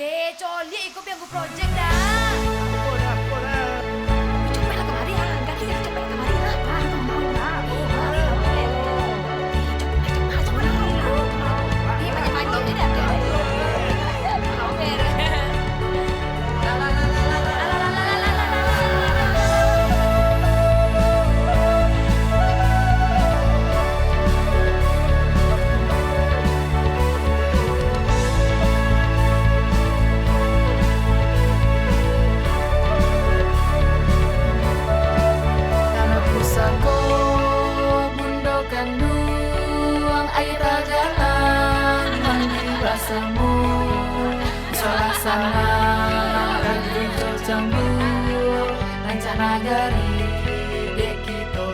Deh, coli ikut yang gue project dah. Coba lah kemari ya, ganti ya, coba lah kemari ya. Mau lah. Iya, banyak-banyak beda. Sana dan kita cambur rencana dari dek kita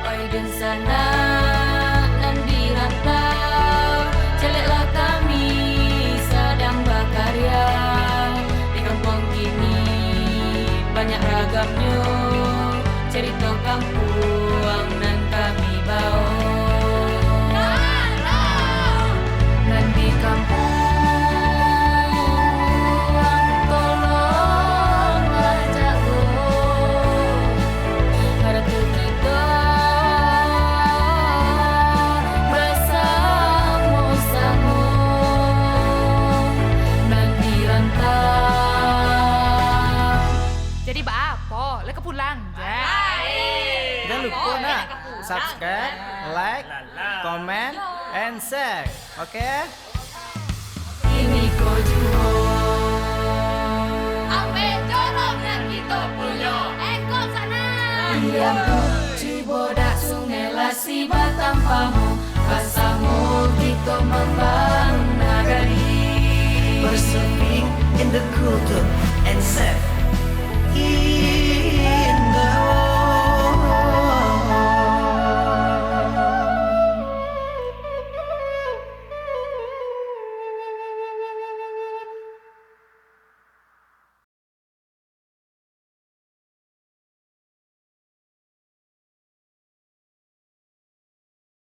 oi dan sana nan dirantau celeklah kami sedang berkarya di kampung kini banyak ragamnya cerita kampung nan kami bawa. Jadi apa? Lek pulang. Jangan lupa nak subscribe, like, comment, and share. Oke? Ini kau jual. Ampe jorong yang kita punya. Engkau sana. Diam Cibodak Sungai Lasi Batampamu Pasamu kita membangun nagari Persevering in the culture and safe.